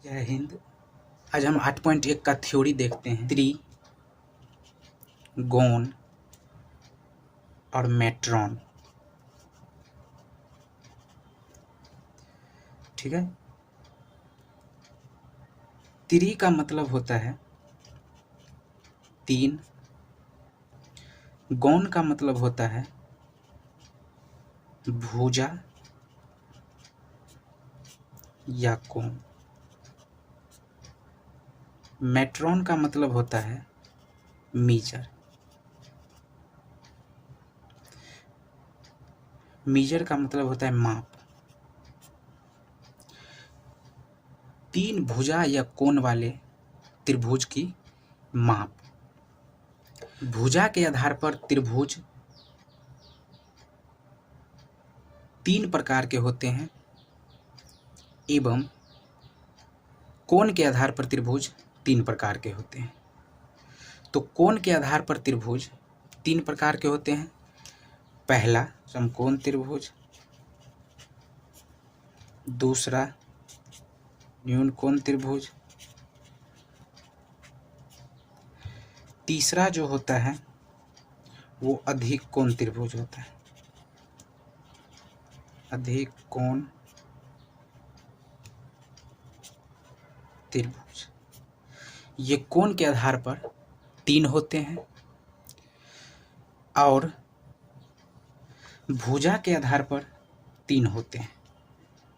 जय हिंद। आज हम 8.1 का थ्योरी देखते हैं, त्रिगोण और मेट्रॉन। ठीक है। त्रि का मतलब होता है तीन, गौण का मतलब होता है भुजा या कोण, मेट्रॉन का मतलब होता है मीजर। मीजर का मतलब होता है माप। तीन भुजा या कोण वाले त्रिभुज की माप। भुजा के आधार पर त्रिभुज तीन प्रकार के होते हैं एवं कोण के आधार पर त्रिभुज तीन प्रकार के होते हैं। तो कोण के आधार पर त्रिभुज तीन प्रकार के होते हैं। पहला समकोण त्रिभुज, दूसरा न्यून कोण त्रिभुज, तीसरा जो होता है वो अधिक कोण त्रिभुज होता है। अधिक कोण त्रिभुज, ये कोण के आधार पर तीन होते हैं और भुजा के आधार पर तीन होते हैं।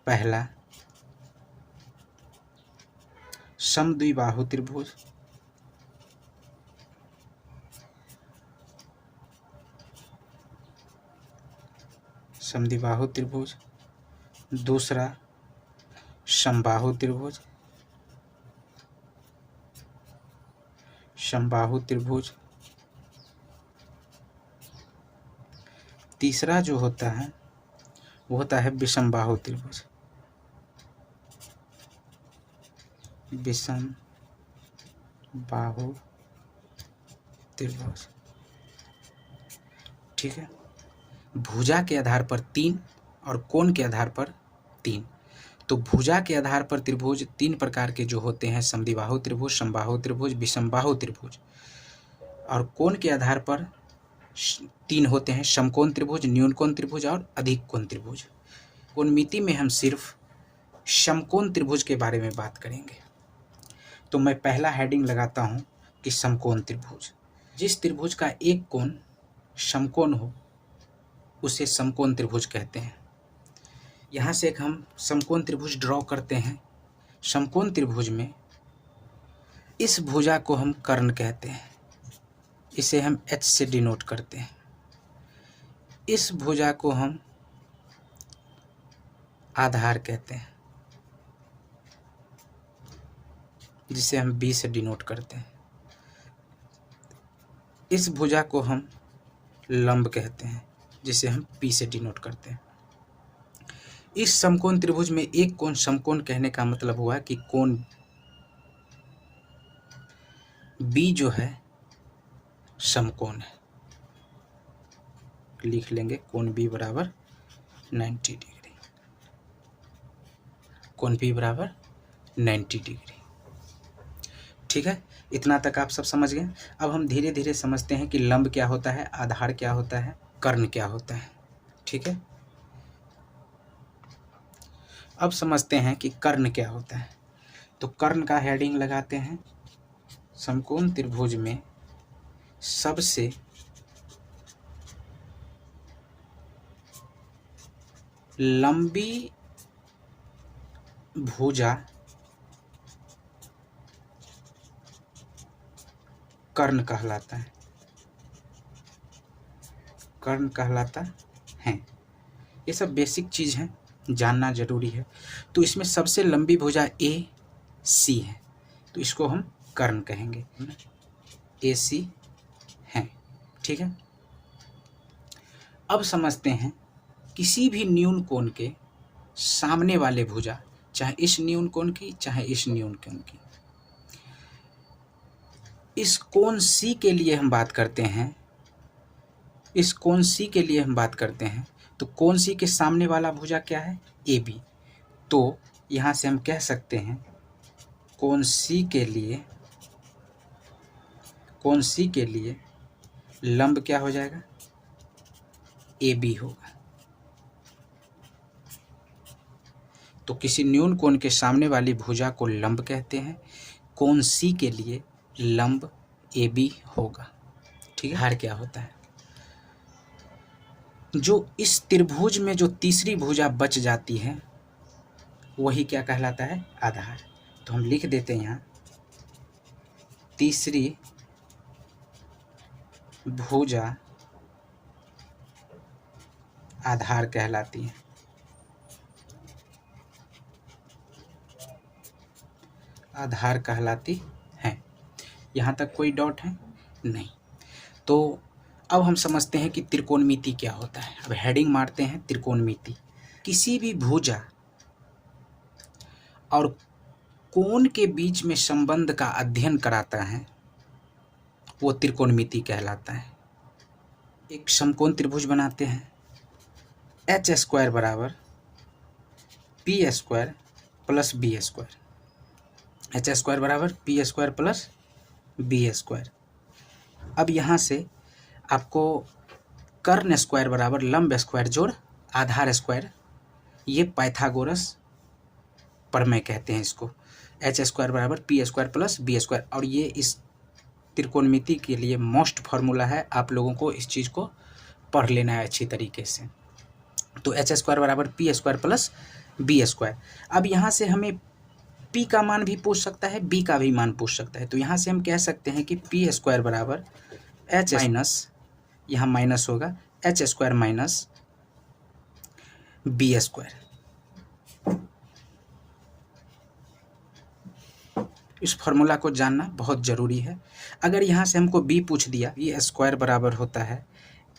पहला समद्विबाहु त्रिभुज, समद्विबाहु त्रिभुज, दूसरा समबाहु त्रिभुज, समबाहु त्रिभुज, तीसरा जो होता है वो होता है विषमबाहु त्रिभुज। विषमबाहु त्रिभुज। ठीक है। भुजा के आधार पर तीन और कोण के आधार पर तीन। तो भुजा के आधार पर त्रिभुज तीन प्रकार के जो होते हैं, समद्विबाहु त्रिभुज, समबाहु त्रिभुज, विषमबाहु त्रिभुज। और कोण के आधार पर तीन होते हैं, समकोण त्रिभुज, न्यून कोण त्रिभुज और अधिक कोण त्रिभुज। कोणमिति में हम सिर्फ समकोण त्रिभुज के बारे में बात करेंगे। तो मैं पहला हेडिंग लगाता हूं कि समकोण त्रिभुज। जिस त्रिभुज का एक कोण समकोण हो उसे समकोण त्रिभुज कहते हैं। यहाँ से एक हम समकोण त्रिभुज ड्रॉ करते हैं। समकोण त्रिभुज में इस भुजा को हम कर्ण कहते हैं, इसे हम H से डिनोट करते हैं। इस भुजा को हम आधार कहते हैं, जिसे हम B से डिनोट करते हैं। इस भुजा को हम लंब कहते हैं, जिसे हम P से डिनोट करते हैं। इस समकोण त्रिभुज में एक कोण समकोण कहने का मतलब हुआ कि कोण B जो है समकोण है। लिख लेंगे कोण B बराबर 90 डिग्री। कोण B बराबर 90 डिग्री। ठीक है, इतना तक आप सब समझ गए। अब हम धीरे धीरे समझते हैं कि लंब क्या होता है, आधार क्या होता है, कर्ण क्या होता है। ठीक है, अब समझते हैं कि कर्ण क्या होता है। तो कर्ण का हेडिंग लगाते हैं, समकोण त्रिभुज में सबसे लंबी भुजा कर्ण कहलाता है। कर्ण कहलाता है। ये सब बेसिक चीज़ है, जानना जरूरी है। तो इसमें सबसे लंबी भुजा AC है, तो इसको हम कर्ण कहेंगे। AC है। ठीक है, अब समझते हैं किसी भी न्यून कोण के सामने वाले भुजा, चाहे इस न्यून कोण की चाहे इस न्यून कोण की, इस कोण C के लिए हम बात करते हैं। इस कोण C के लिए हम बात करते हैं तो कोण C के सामने वाला भुजा क्या है, AB। तो यहाँ से हम कह सकते हैं कोण सी के लिए लंब क्या हो जाएगा, AB होगा। तो किसी न्यून कोण के सामने वाली भुजा को लंब कहते हैं, कोण सी के लिए लंब AB होगा। ठीक है। हार क्या होता है, जो इस त्रिभुज में जो तीसरी भुजा बच जाती है वही क्या कहलाता है, आधार। तो हम लिख देते हैं यहाँ तीसरी भुजा आधार कहलाती है। आधार कहलाती है। यहाँ तक कोई डाउट है? नहीं। तो अब हम समझते हैं कि त्रिकोणमिति क्या होता है। अब हेडिंग मारते हैं त्रिकोणमिति। किसी भी भुजा और कोण के बीच में संबंध का अध्ययन कराता है वो त्रिकोणमिति कहलाता है। एक समकोण त्रिभुज बनाते हैं, एच स्क्वायर बराबर P square plus B square. H square बराबर P square plus B square. अब यहाँ से आपको कर्ण स्क्वायर बराबर लंब स्क्वायर जोड़ आधार स्क्वायर, ये पाइथागोरस प्रमेय कहते हैं इसको। एच स्क्वायर बराबर P square plus B square, और ये इस त्रिकोणमिति के लिए मोस्ट फार्मूला है। आप लोगों को इस चीज़ को पढ़ लेना है अच्छी तरीके से। तो एच स्क्वायर बराबर P square plus B square. अब यहाँ से हमें पी का मान भी पूछ सकता है, बी का भी मान पूछ सकता है। तो यहाँ से हम कह सकते हैं कि पी स्क्वायर बराबर एच माइनस, यहाँ माइनस होगा, H square minus B square. इस फॉर्मूला को जानना बहुत ज़रूरी है। अगर यहाँ से हमको बी पूछ दिया, बी स्क्वायर बराबर होता है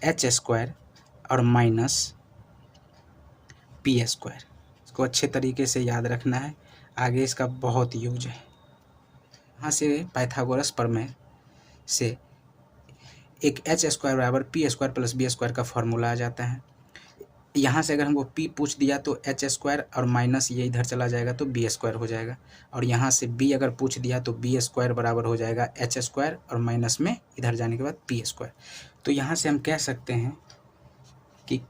एच स्क्वायर और माइनस पी स्क्वायर। इसको अच्छे तरीके से याद रखना है, आगे इसका बहुत यूज है। यहाँ से पाइथागोरस प्रमेय से एक एच स्क्वायर बराबर P square plus B square का फॉर्मूला आ जाता है। यहाँ से अगर हमको पी पूछ दिया तो एच स्क्वायर और माइनस ये इधर चला जाएगा तो बी स्क्वायर हो जाएगा, और यहाँ से बी अगर पूछ दिया तो बी स्क्वायर बराबर हो जाएगा एच स्क्वायर और माइनस में इधर जाने के बाद पी स्क्वायर। तो यहाँ से हम कह सकते हैं कि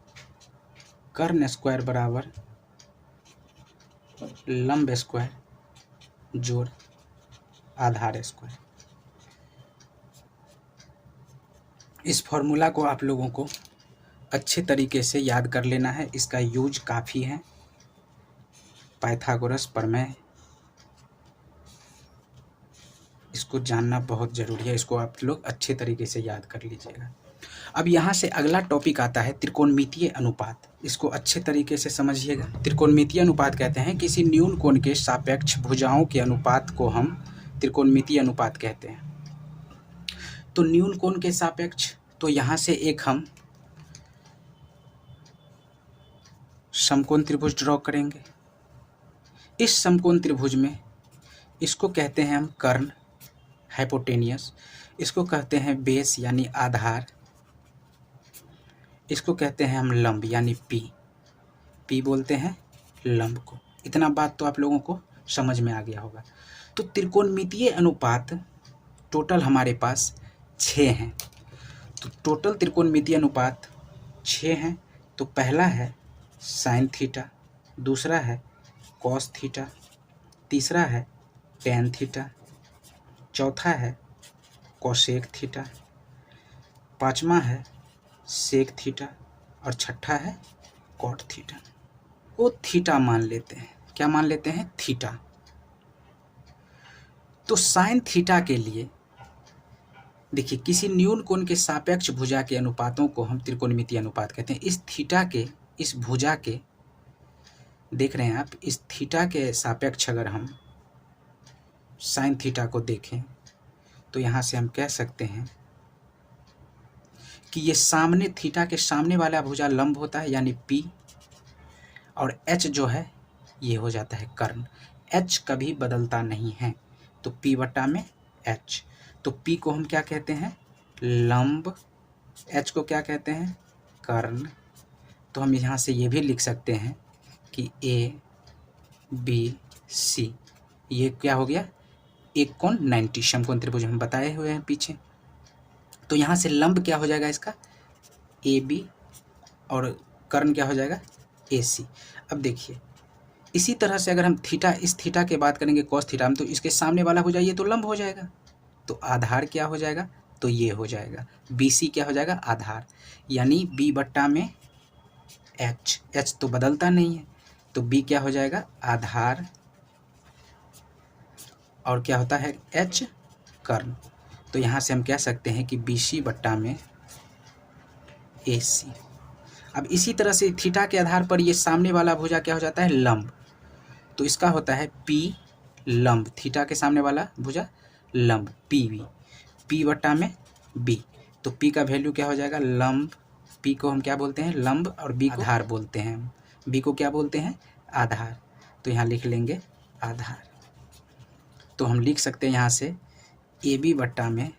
कर्ण स्क्वायर बराबर लंब स्क्वायर जोड़ आधार स्क्वायर। इस फॉर्मूला को आप लोगों को अच्छे तरीके से याद कर लेना है, इसका यूज काफ़ी है। पाइथागोरस प्रमेय, इसको जानना बहुत ज़रूरी है, इसको आप लोग अच्छे तरीके से याद कर लीजिएगा। अब यहाँ से अगला टॉपिक आता है त्रिकोणमितीय अनुपात। इसको अच्छे तरीके से समझिएगा। त्रिकोणमितीय अनुपात कहते हैं किसी न्यून कोण के सापेक्ष भुजाओं के अनुपात को हम त्रिकोणमितीय अनुपात कहते हैं। तो न्यून कोण के सापेक्ष, तो यहाँ से एक हम समकोण त्रिभुज ड्रॉ करेंगे। इस समकोण त्रिभुज में इसको कहते हैं हम कर्ण, हाइपोटेनियस, इसको कहते हैं बेस यानी आधार, इसको कहते हैं हम लंब यानी पी बोलते हैं लंब को। इतना बात तो आप लोगों को समझ में आ गया होगा। तो त्रिकोणमितीय अनुपात टोटल हमारे पास 6 हैं। तो टोटल त्रिकोणमितीय अनुपात 6 हैं। तो पहला है साइन थीटा, दूसरा है कॉस थीटा, तीसरा है टेन थीटा, चौथा है कोसेक थीटा, पांचवा है सेक थीटा और छठा है कॉट थीटा। वो थीटा मान लेते हैं। क्या मान लेते हैं? थीटा। तो साइन थीटा के लिए देखिए, किसी न्यून कोण के सापेक्ष भुजा के अनुपातों को हम त्रिकोणमितीय अनुपात कहते हैं। इस थीटा के, इस भुजा के, देख रहे हैं आप, इस थीटा के सापेक्ष अगर हम साइन थीटा को देखें तो यहाँ से हम कह सकते हैं कि ये सामने, थीटा के सामने वाला भुजा लंब होता है यानी पी, और एच जो है ये हो जाता है कर्ण। एच कभी बदलता नहीं है, तो पी बटा में एच। तो पी को हम क्या कहते हैं? लंब। एच को क्या कहते हैं? कर्ण। तो हम यहाँ से ये भी लिख सकते हैं कि ए बी सी, ये क्या हो गया? एक कोण 90, समकोण त्रिभुज हम बताए हुए हैं पीछे। तो यहाँ से लंब क्या हो जाएगा इसका AB और कर्ण क्या हो जाएगा AC। अब देखिए इसी तरह से अगर हम थीटा, इस थीटा के बात करेंगे कॉस थीटा में, तो इसके सामने वाला हो जाए ये तो लंब हो जाएगा, तो आधार क्या हो जाएगा, तो ये हो जाएगा BC क्या हो जाएगा आधार, यानी B बट्टा में H तो बदलता नहीं है, तो B क्या हो जाएगा आधार और क्या होता है H कर्ण। तो यहाँ से हम कह सकते हैं कि BC बट्टा में AC। अब इसी तरह से थीटा के आधार पर ये सामने वाला भुजा क्या हो जाता है लंब, तो इसका होता है P लंब, थीटा के सामने वाला भुजा लंब PB, P बट्टा में B। तो P का वैल्यू क्या हो जाएगा लंब, P को हम क्या बोलते हैं लंब और B को आधार बोलते हैं, B को क्या बोलते हैं आधार। तो यहाँ लिख लेंगे आधार। तो हम लिख सकते हैं यहाँ से AB बट्टा में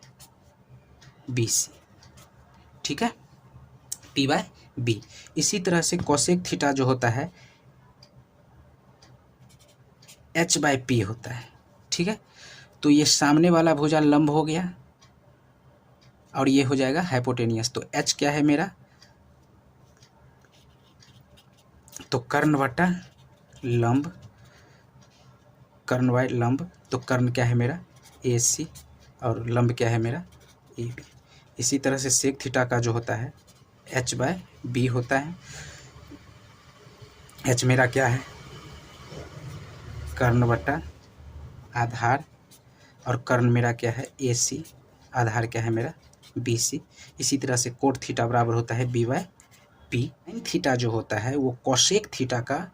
BC, ठीक है, P/B। इसी तरह से कोसेक थीटा जो होता है H/P होता है, ठीक है। तो ये सामने वाला भुजा लंब हो गया और ये हो जाएगा हाइपोटेनियस। तो H क्या है मेरा, तो कर्ण बटा लंब, कर्ण बाय लंब, तो कर्ण क्या है मेरा AC और लंब क्या है मेरा AB। इसी तरह से सेक थीटा का जो होता है H/B होता है, H मेरा क्या है कर्ण बटा आधार और कर्ण मेरा क्या है AC, आधार क्या है मेरा BC। इसी तरह से कोट थीटा बराबर होता है B/P। साइन थीटा जो होता है वो कोसेक थीटा का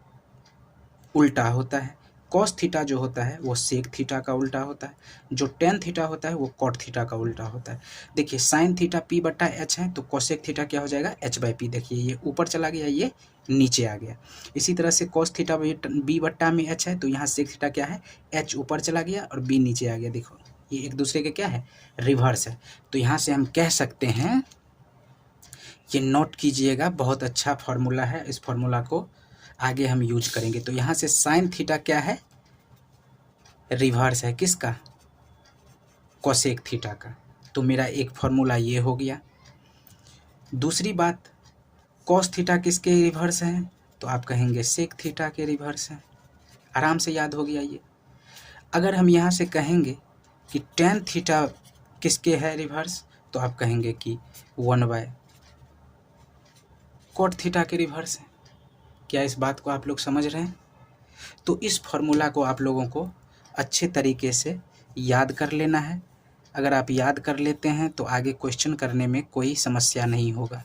उल्टा होता है, कॉस थीटा जो होता है वो सेक थीटा का उल्टा होता है, जो टेन थीटा होता है वो कॉट थीटा का उल्टा होता है। देखिए साइन थीटा P बट्टा H है, तो कोसेक थीटा क्या हो जाएगा H/P। देखिए ये ऊपर चला गया, ये नीचे आ गया। इसी तरह से कॉस थीटा B बट्टा में H है, तो यहाँ सेक थीटा क्या है H ऊपर चला गया और B नीचे आ गया। देखो ये एक दूसरे के क्या है रिवर्स है। तो यहाँ से हम कह सकते हैं, ये नोट कीजिएगा, बहुत अच्छा फॉर्मूला है, इस फॉर्मूला को आगे हम यूज करेंगे। तो यहाँ से साइन थीटा क्या है रिवर्स है किसका कोसेक थीटा का। तो मेरा एक फॉर्मूला ये हो गया। दूसरी बात कॉस थीटा किसके रिवर्स है, तो आप कहेंगे सेक थीटा के रिवर्स है, आराम से याद हो गया ये। अगर हम यहाँ से कहेंगे कि टेन थीटा किसके है रिवर्स, तो आप कहेंगे कि 1/cot थीटा के रिवर्स है। क्या इस बात को आप लोग समझ रहे हैं? तो इस फॉर्मूला को आप लोगों को अच्छे तरीके से याद कर लेना है। अगर आप याद कर लेते हैं तो आगे क्वेश्चन करने में कोई समस्या नहीं होगा,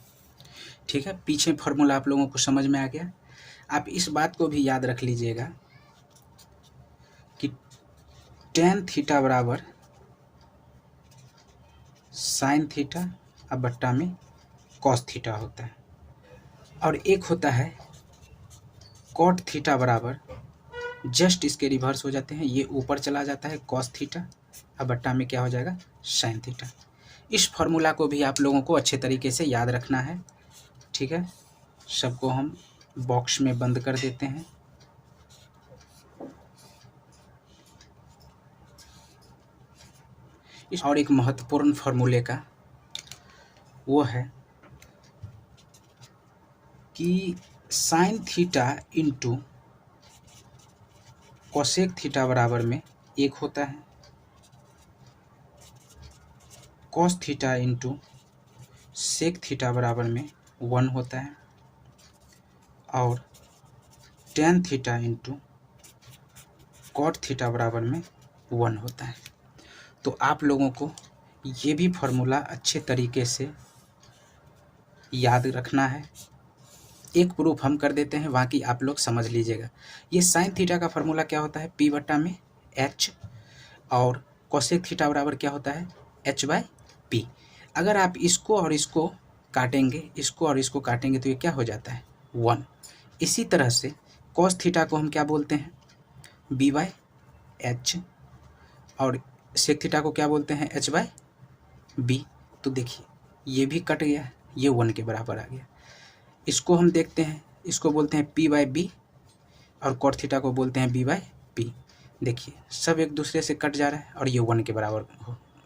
ठीक है। पीछे फॉर्मूला आप लोगों को समझ में आ गया। आप इस बात को भी याद रख लीजिएगा कि टेन थीटा बराबर साइन थीटा अब बट्टा में कॉस थीटा होता है, और एक होता है कॉट थीटा बराबर जस्ट इसके रिवर्स हो जाते हैं, ये ऊपर चला जाता है कॉस थीटा अब बट्टा में क्या हो जाएगा साइन थीटा। इस फॉर्मूला को भी आप लोगों को अच्छे तरीके से याद रखना है, ठीक है। सबको हम बॉक्स में बंद कर देते हैं। इस और एक महत्वपूर्ण फॉर्मूले का वो है कि sine theta into cosec theta बराबर में एक होता है, cos theta into sec theta बराबर में 1 होता है, और tan theta into cot theta बराबर में 1 होता है। तो आप लोगों को ये भी फॉर्मूला अच्छे तरीके से याद रखना है। एक प्रूफ हम कर देते हैं, बाकी आप लोग समझ लीजिएगा। ये साइन थीटा का फॉर्मूला क्या होता है P बट्टा में H, और कोसेक थीटा बराबर क्या होता है H/P। अगर आप इसको और इसको काटेंगे, इसको और इसको काटेंगे, तो ये क्या हो जाता है 1। इसी तरह से कॉस थीटा को हम क्या बोलते हैं B/H, और सेक थीटा को क्या बोलते हैं H/B। तो देखिए ये भी कट गया, ये 1 के बराबर आ गया। इसको हम देखते हैं, इसको बोलते हैं P/B और कॉट थीटा को बोलते हैं B/P। देखिए सब एक दूसरे से कट जा रहा है और ये 1 के बराबर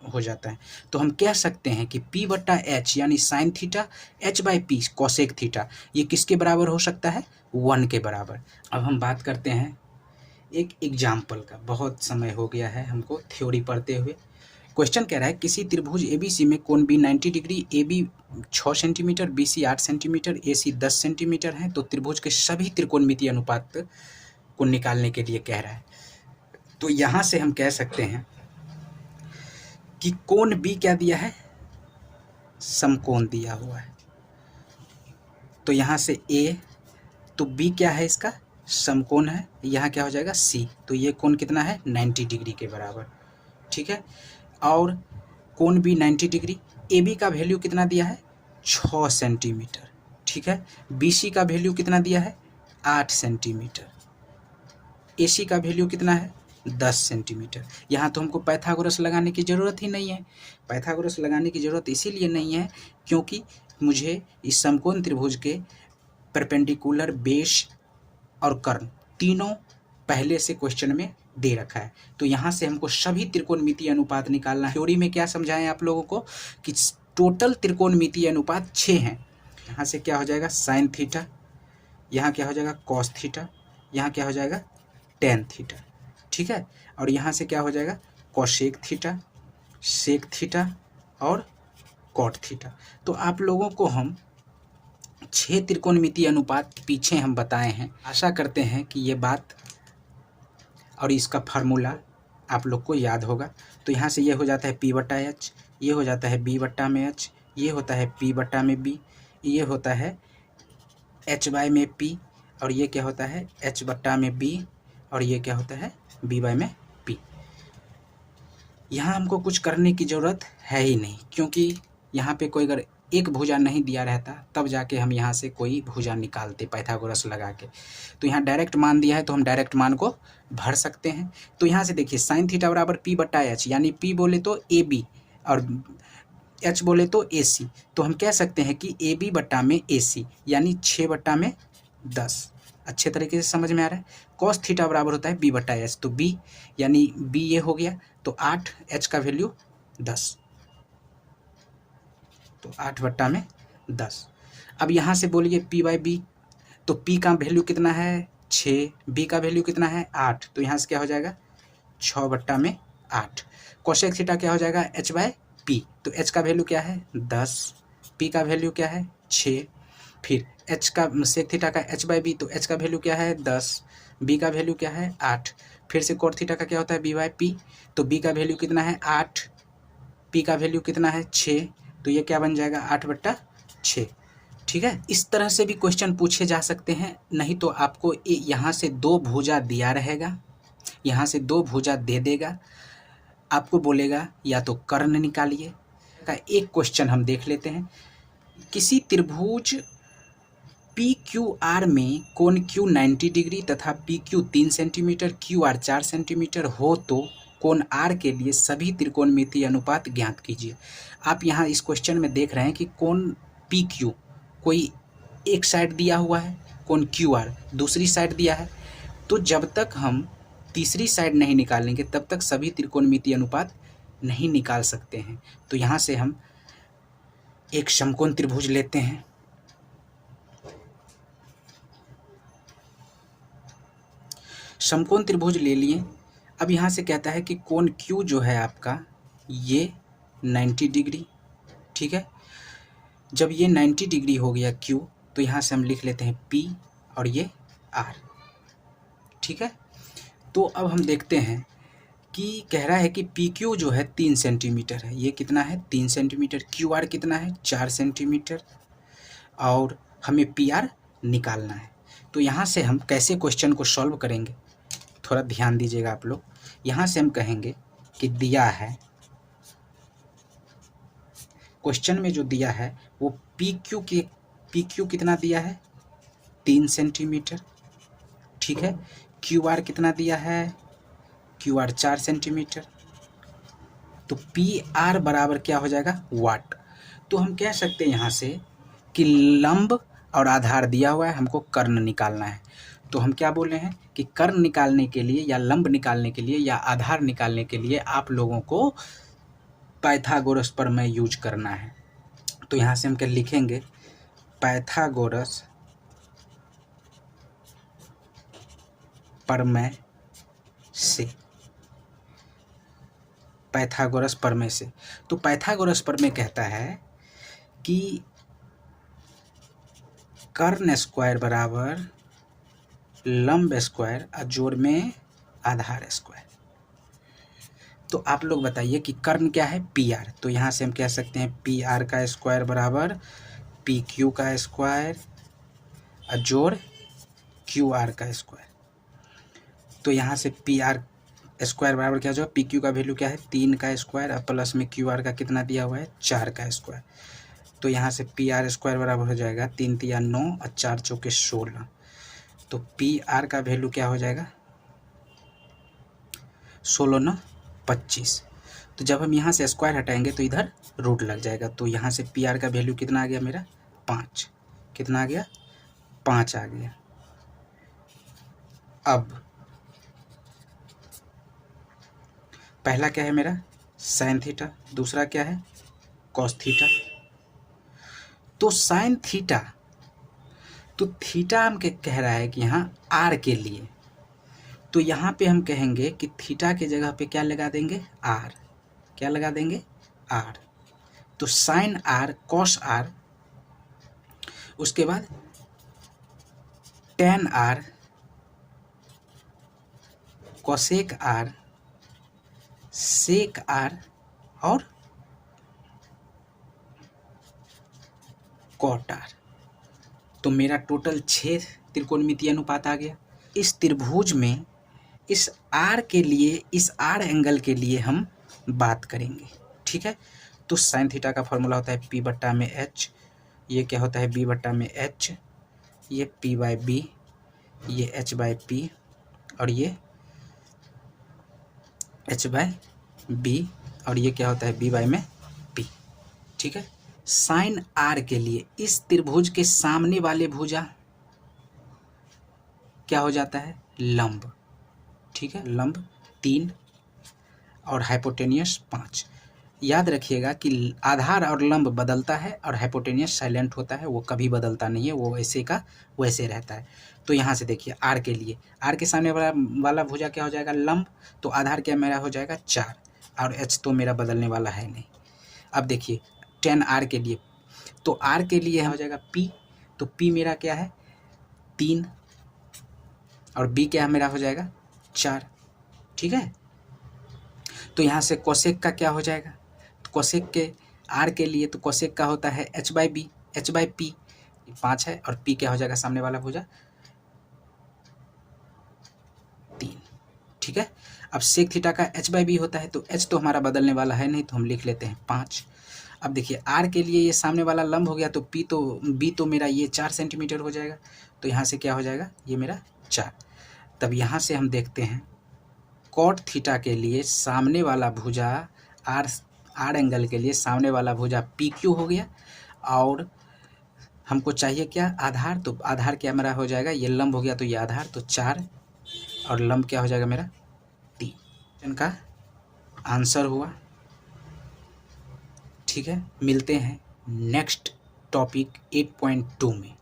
हो जाता है। तो हम कह सकते हैं कि P बट्टा एच यानी sine theta H by P cosec theta ये किसके बराबर हो सकता है? 1 के बराबर। अब हम बात करते हैं एक एग्जाम्पल का। बहुत समय हो गया है हमको थ्योरी पढ़ते हुए। क्वेश्चन कह रहा है किसी त्रिभुज ABC में कोण B 90 degree, AB 6 centimetre, BC 8 centimetre, AC 10 centimetre है, तो त्रिभुज के सभी त्रिकोणमितीय अनुपात को निकालने के लिए कह रहा है। तो यहाँ से हम कह सकते हैं कि कोण B क्या दिया है? समकोण दिया हुआ है। तो यहाँ से A, तो B क्या है इसका? समकोण है। यहाँ क्या हो जाएगा? C, तो ये कोण कितना है? 90 डिग्री के बराबर। ठीक है। और कोण B 90 डिग्री, AB का वैल्यू कितना दिया है? 6 सेंटीमीटर। ठीक है। BC का वैल्यू कितना दिया है? 8 सेंटीमीटर। AC का वैल्यू कितना है? 10 सेंटीमीटर। यहाँ तो हमको पाइथागोरस लगाने की ज़रूरत ही नहीं है। पाइथागोरस लगाने की ज़रूरत इसीलिए नहीं है क्योंकि मुझे इस समकोण त्रिभुज के परपेंडिकुलर बेस और कर्ण तीनों पहले से क्वेश्चन में दे रखा है। तो यहाँ से हमको सभी त्रिकोणमितीय अनुपात निकालना है। थ्योरी में क्या समझाएं आप लोगों को कि टोटल त्रिकोणमितीय अनुपात 6 हैं। यहाँ से क्या हो जाएगा? साइन थीटा, यहाँ क्या हो जाएगा? कॉस थीटा, यहाँ क्या हो जाएगा? Tan theta. ठीक है। और यहाँ से क्या हो जाएगा? कोसेक थीटा, सेक थीटा और कॉट थीटा। तो आप लोगों को हम 6 त्रिकोणमितीय अनुपात पीछे हम बताए हैं। आशा करते हैं कि ये बात और इसका फार्मूला आप लोग को याद होगा। तो यहाँ से ये हो जाता है P बट्टा एच, ये हो जाता है B बट्टा में एच, ये होता है P बट्टा में B, ये होता है H बाय में P, और ये क्या होता है? H बट्टा में B, और ये क्या होता है? B बाय में P। यहाँ हमको कुछ करने की ज़रूरत है ही नहीं क्योंकि यहाँ पे कोई अगर एक भुजा नहीं दिया रहता तब जाके हम यहाँ से कोई भुजा निकालते पाइथागोरस लगा के। तो यहाँ डायरेक्ट मान दिया है तो हम डायरेक्ट मान को भर सकते हैं। तो यहाँ से देखिए साइन थीटा बराबर P बट्टा एच, यानी P बोले तो AB और H बोले तो AC। तो हम कह सकते हैं कि AB बट्टा में AC यानी 6 बट्टा में 10। अच्छे तरीके से समझ में आ रहा है। कॉस थीटा बराबर होता है B बट्टा एच, तो B यानी B ये हो गया, तो 8, H का वैल्यू 10, तो 8 बट्टा में 10। अब यहाँ से बोलिए P बाई B, तो P का वैल्यू कितना है? 6, B का वैल्यू कितना है? 8, तो यहाँ से क्या हो जाएगा? 6 बट्टा में 8। कोसेक थीटा क्या हो जाएगा? H बाय P, तो H का वैल्यू क्या है? 10, P का वैल्यू क्या है? 6, फिर H का सेक थीटा का H बाई B, तो H का वैल्यू क्या है? 10, B का वैल्यू क्या है? 8, फिर से कोट थीटा का क्या होता है? B बाई P, तो B का वैल्यू कितना है? 8, P का वैल्यू कितना है? 6, तो ये क्या बन जाएगा? 8 बट्टा 6। ठीक है। इस तरह से भी क्वेश्चन पूछे जा सकते हैं। नहीं तो आपको यहाँ से 2 भुजा दिया रहेगा, यहाँ से 2 भुजा दे देगा, आपको बोलेगा या तो कर्ण निकालिए। का एक क्वेश्चन हम देख लेते हैं। किसी त्रिभुज PQR में कोण Q 90 डिग्री तथा PQ 3 सेंटीमीटर, QR 4 सेंटीमीटर हो तो कोण R के लिए सभी त्रिकोणमितीय अनुपात ज्ञात कीजिए। आप यहाँ इस क्वेश्चन में देख रहे हैं कि कोण PQ कोई एक साइड दिया हुआ है, कोण QR दूसरी साइड दिया है। तो जब तक हम तीसरी साइड नहीं निकालेंगे तब तक सभी त्रिकोणमितीय अनुपात नहीं निकाल सकते हैं। तो यहाँ से हम एक समकोण त्रिभुज लेते हैं। समकोण त्रिभुज ले लिए। अब यहाँ से कहता है कि कोण Q जो है आपका ये 90 डिग्री। ठीक है। जब ये 90 डिग्री हो गया Q, तो यहाँ से हम लिख लेते हैं P और ये R। ठीक है। तो अब हम देखते हैं कि कह रहा है कि PQ जो है 3 सेंटीमीटर है, ये कितना है? 3 सेंटीमीटर। QR कितना है? 4 सेंटीमीटर, और हमें PR निकालना है। तो यहाँ से हम कैसे क्वेश्चन को सॉल्व करेंगे, थोड़ा ध्यान दीजिएगा आप लोग। यहाँ से हम कहेंगे कि दिया है, क्वेश्चन में जो दिया है वो PQ कितना दिया है? 3 सेंटीमीटर। ठीक है। QR कितना दिया है? QR 4 centimetre. तो PR बराबर क्या हो जाएगा? वाट। तो हम कह सकते हैं यहाँ से कि लंब और आधार दिया हुआ है, हमको कर्ण निकालना है। तो हम क्या बोल रहे हैं कि कर्ण निकालने के लिए या लंब निकालने के लिए या आधार निकालने के लिए आप लोगों को पाइथागोरस प्रमेय यूज करना है। तो यहाँ से हम क्या लिखेंगे, पाइथागोरस प्रमेय से, पाइथागोरस प्रमेय से। तो पाइथागोरस प्रमेय कहता है कि कर्ण स्क्वायर बराबर लंब स्क्वायर और जोड़ में आधार स्क्वायर। तो आप लोग बताइए कि कर्ण क्या है, पी आर। तो यहाँ से हम कह सकते हैं पी आर का स्क्वायर बराबर पी क्यू का स्क्वायर और जोड़ क्यू आर का स्क्वायर। तो यहाँ से पी आर स्क्वायर बराबर क्या जो, पी क्यू का वैल्यू क्या है 3 का स्क्वायर और प्लस में क्यू आर का कितना दिया हुआ है 4 का स्क्वायर। तो यहाँ से पी आर स्क्वायर बराबर हो जाएगा 3 तिया 9 और 4 चौके 16। तो पी आर का वैल्यू क्या हो जाएगा 16 9 25। तो जब हम यहाँ से स्क्वायर हटाएंगे तो इधर रूट लग जाएगा। तो यहाँ से पी आर का वैल्यू कितना आ गया मेरा 5। कितना आ गया 5 आ गया। अब पहला क्या है मेरा साइन थीटा, दूसरा क्या है कॉस थीटा। तो साइन थीटा, तो थीटा हम कह रहा है कि यहाँ आर के लिए, तो यहाँ पे हम कहेंगे कि थीटा के जगह पे क्या लगा देंगे आर। क्या लगा देंगे आर। तो साइन आर कॉस आर, उसके बाद tan are cosec are sec are और कॉट आर। तो मेरा टोटल 6 त्रिकोणमितीय अनुपात आ गया। इस त्रिभुज में इस आर के लिए, इस आर एंगल के लिए हम बात करेंगे, ठीक है। तो साइन थीटा का फॉर्मूला होता है पी बट्टा में एच, ये क्या होता है बी बट्टा में एच, ये पी बाई बी, ये एच बाई पी और ये एच बाई बी और ये क्या होता है बी बाई में पी, ठीक है। साइन आर के लिए इस त्रिभुज के सामने वाले भुजा क्या हो जाता है लंब, ठीक है। लंब 3 और हाइपोटेनियस 5। याद रखिएगा कि आधार और लंब बदलता है और हाइपोटेनियस साइलेंट होता है, वो कभी बदलता नहीं है, वो वैसे का वैसे रहता है। तो यहाँ से देखिए आर के लिए, आर के सामने वाला भुजा क्या हो जाएगा लंब। तो आधार क्या मेरा हो जाएगा 4 और एच तो मेरा बदलने वाला है नहीं। अब देखिए 10 आर के लिए, तो आर के लिए हो जाएगा पी, तो पी मेरा क्या है 3 और बी क्या मेरा हो जाएगा 4, ठीक है। तो यहाँ से कोसेक का क्या हो जाएगा, तो कोसेक के आर के लिए तो कोसेक का होता है H by B, H by P 5 है और पी क्या हो जाएगा सामने वाला भुजा 3, ठीक है। अब सेक थीटा का एच बाई बी होता है, तो एच तो हमारा बदलने वाला है नहीं, तो हम लिख लेते हैं 5। अब देखिए आर के लिए ये सामने वाला लंब हो गया, तो बी तो मेरा ये 4 सेंटीमीटर हो जाएगा। तो यहाँ से क्या हो जाएगा ये मेरा 4। तब यहाँ से हम देखते हैं कॉट थीटा के लिए सामने वाला भुजा आर एंगल के लिए सामने वाला भुजा पी क्यू हो गया और हमको चाहिए क्या आधार। तो आधार क्या मेरा हो जाएगा, ये लंब हो गया तो ये आधार, तो 4 और लंब क्या हो जाएगा मेरा 3। इनका आंसर हुआ, ठीक है। मिलते हैं नेक्स्ट टॉपिक 8.2 में।